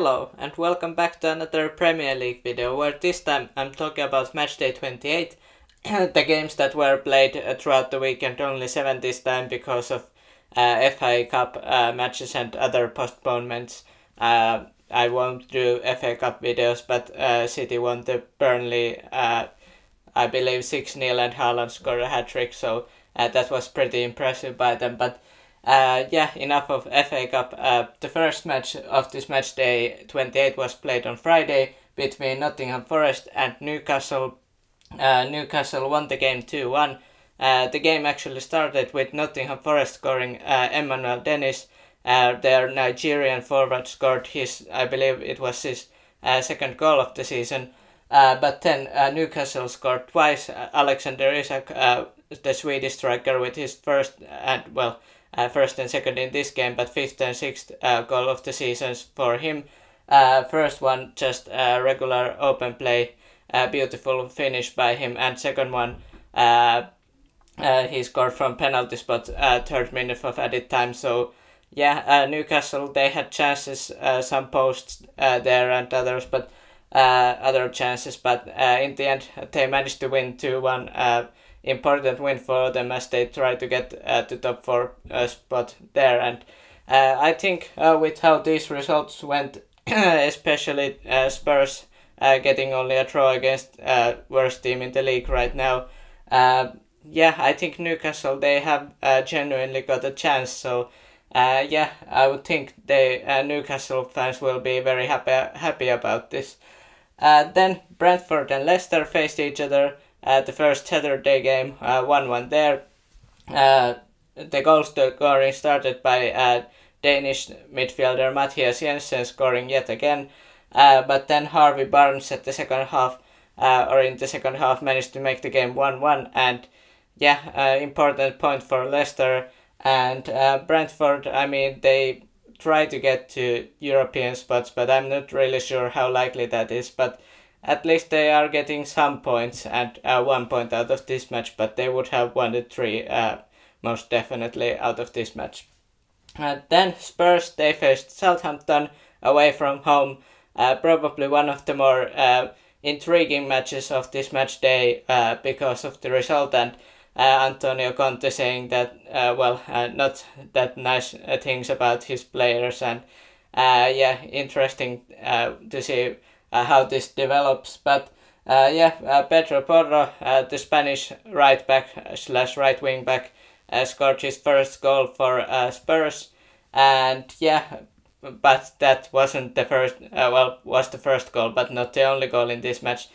Hello and welcome back to another Premier League video where this time I'm talking about Matchday 28, the games that were played throughout the weekend, only 7 this time because of FA Cup matches and other postponements. I won't do FA Cup videos, but City won the Burnley, I believe 6-0, and Haaland scored a hat-trick, so that was pretty impressive by them. But yeah, enough of FA Cup. The first match of this match day 28 was played on Friday between Nottingham Forest and Newcastle. Newcastle won the game 2-1. The game actually started with Nottingham Forest scoring Emmanuel Dennis. Their Nigerian forward scored I believe it was his second goal of the season. But then Newcastle scored twice. Alexander Isak, the Swedish striker, with his first and second in this game, but fifth and sixth goal of the season for him. First one just regular open play, beautiful finish by him, and second one he scored from penalty spot, third minute of added time. So yeah, Newcastle, they had chances, some posts there and others, but other chances, but in the end they managed to win 2-1. Important win for them as they try to get to top 4 spot there. And I think with how these results went, especially Spurs getting only a draw against worst team in the league right now, yeah, I think Newcastle, they have genuinely got a chance. So yeah, I would think Newcastle fans will be very happy about this. Then Brentford and Leicester faced each other. The first Saturday game, 1-1 there. The goal scoring started by Danish midfielder Mathias Jensen scoring yet again. But then Harvey Barnes at the second half, in the second half, managed to make the game 1-1. And yeah, important point for Leicester. And Brentford, I mean, they try to get to European spots, but I'm not really sure how likely that is. But at least they are getting some points, and 1 point out of this match, but they would have wanted 3 most definitely out of this match. Then Spurs, they faced Southampton away from home, probably one of the more intriguing matches of this match day because of the result, and Antonio Conte saying that, not that nice things about his players, and yeah, interesting to see how this develops. But Pedro Porro, the Spanish right back / right wing back, scored his first goal for Spurs, and yeah, but that wasn't the first. Was the first goal, but not the only goal in this match,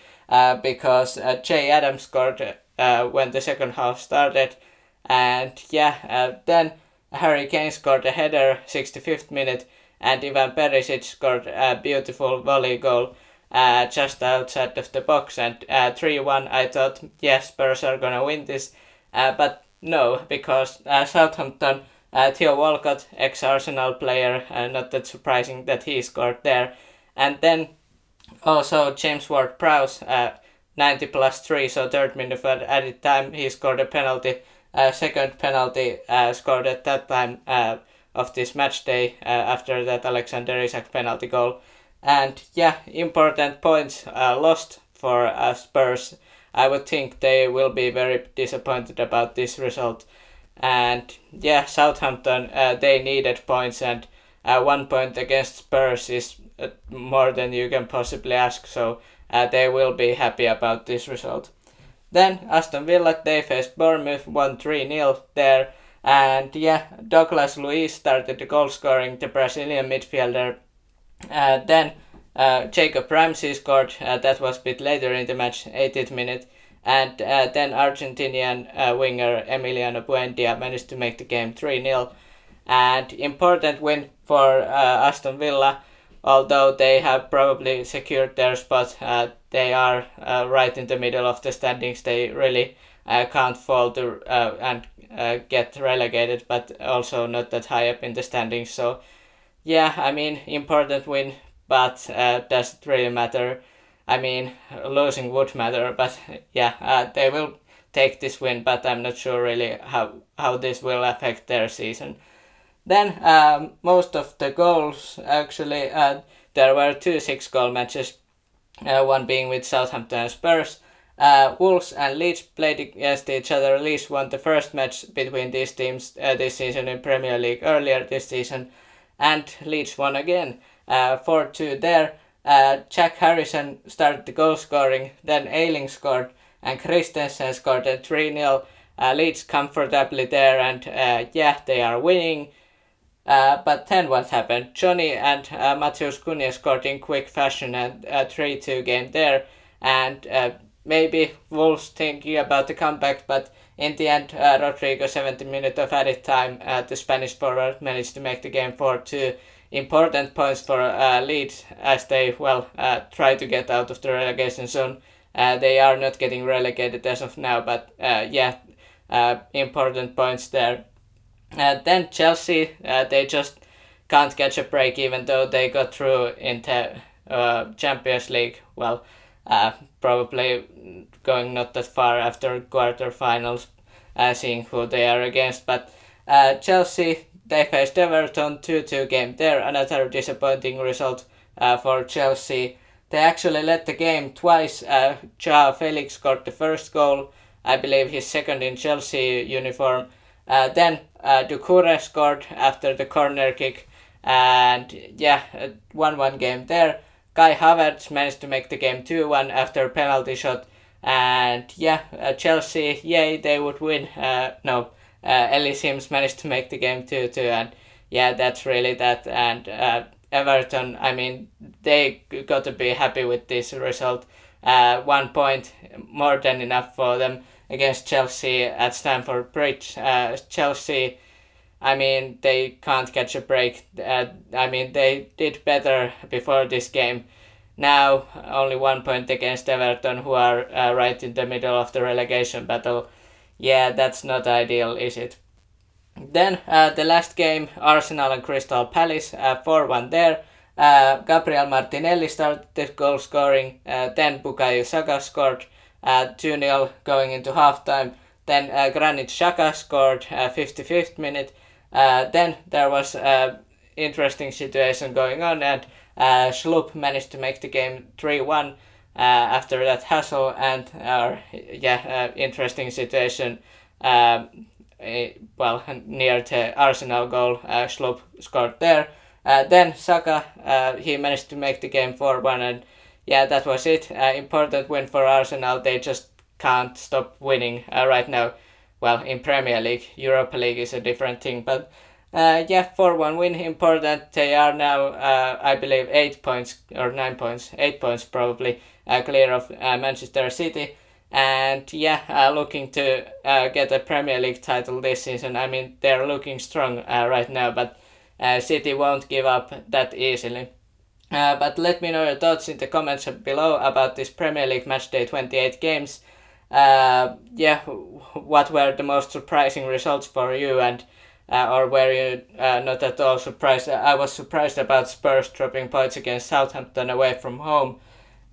because Jay Adams scored when the second half started, and yeah, then Harry Kane scored a header 65th minute, and Ivan Perisic scored a beautiful volley goal just outside of the box, and 3-1. I thought, yes, Spurs are gonna win this, but no, because Southampton, Theo Walcott, ex-Arsenal player, not that surprising that he scored there. And then also James Ward-Prowse, 90+3, so third minute of added time, he scored a penalty, second penalty scored at that time of this match day, after that Alexander Isak penalty goal. And yeah, important points lost for Spurs. I would think they will be very disappointed about this result. And yeah, Southampton, they needed points, and 1 point against Spurs is more than you can possibly ask, so they will be happy about this result. Then Aston Villa, they faced Bournemouth, won 3-0 there. And yeah, Douglas Luiz started the goal scoring, the Brazilian midfielder. Then Jacob Ramsey scored, that was a bit later in the match, 80th minute, and then Argentinian winger Emiliano Buendia managed to make the game 3-0. And important win for Aston Villa, although they have probably secured their spot. They are right in the middle of the standings. They really can't fall to and get relegated, but also not that high up in the standings. So yeah, I mean, important win, but does it really matter? I mean, losing would matter, but yeah, they will take this win, but I'm not sure really how this will affect their season. Then most of the goals, actually, there were two 6-goal matches, one being with Southampton and Spurs. Wolves and Leeds played against each other. Leeds won the first match between these teams this season in Premier League earlier this season, and Leeds won again, 4-2 there. Jack Harrison started the goal scoring, then Ayling scored, and Christensen scored at 3-0. Leeds comfortably there, and they are winning. But then what happened? Johnny and Matheus Cunha scored in quick fashion, and 3-2 game there, and maybe Wolves thinking about the comeback, but in the end, Rodrigo 70 minutes of added time, the Spanish forward managed to make the game 4-2. Important points for Leeds as they try to get out of the relegation zone. They are not getting relegated as of now, but important points there. Then Chelsea, they just can't catch a break, even though they got through into Champions League. Probably going not that far after quarterfinals, seeing who they are against. But Chelsea, they faced Everton, 2-2 game there, another disappointing result for Chelsea. They actually led the game twice. Joao Felix scored the first goal, I believe his second in Chelsea uniform. Then Doucouré scored after the corner kick, and 1-1 game there. Kai Havertz managed to make the game 2-1 after a penalty shot, and Chelsea, they would win. Ellie Sims managed to make the game 2-2, and that's really that. And Everton, I mean, they got to be happy with this result. 1 point, more than enough for them against Chelsea at Stamford Bridge. Chelsea, I mean, they can't catch a break. They did better before this game. Now, only 1 point against Everton, who are right in the middle of the relegation battle. That's not ideal, is it? Then the last game, Arsenal and Crystal Palace, 4-1 there. Gabriel Martinelli started the goal scoring, then Bukayo Saka scored 2-0 going into halftime. Then Granit Xhaka scored 55th minute. Then there was interesting situation going on, and Schlupp managed to make the game 3-1 after that hassle, and interesting situation near the Arsenal goal. Schlupp scored there. Then Saka, he managed to make the game 4-1, and that was it. Important win for Arsenal. They just can't stop winning right now. Well, in Premier League, Europa League is a different thing, but 4-1 win, important. They are now, I believe, 8 points or 9 points, 8 points probably, clear of Manchester City, and looking to get a Premier League title this season. I mean, they're looking strong right now, but City won't give up that easily. But let me know your thoughts in the comments below about this Premier League Matchday 28 games. What were the most surprising results for you, and or were you not at all surprised? I was surprised about Spurs dropping points against Southampton away from home.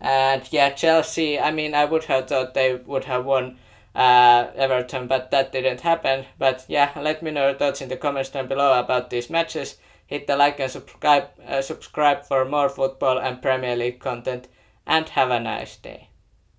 And Chelsea, I mean, I would have thought they would have won Everton, but that didn't happen. But let me know your thoughts in the comments down below about these matches. Hit the like and subscribe for more football and Premier League content, and have a nice day.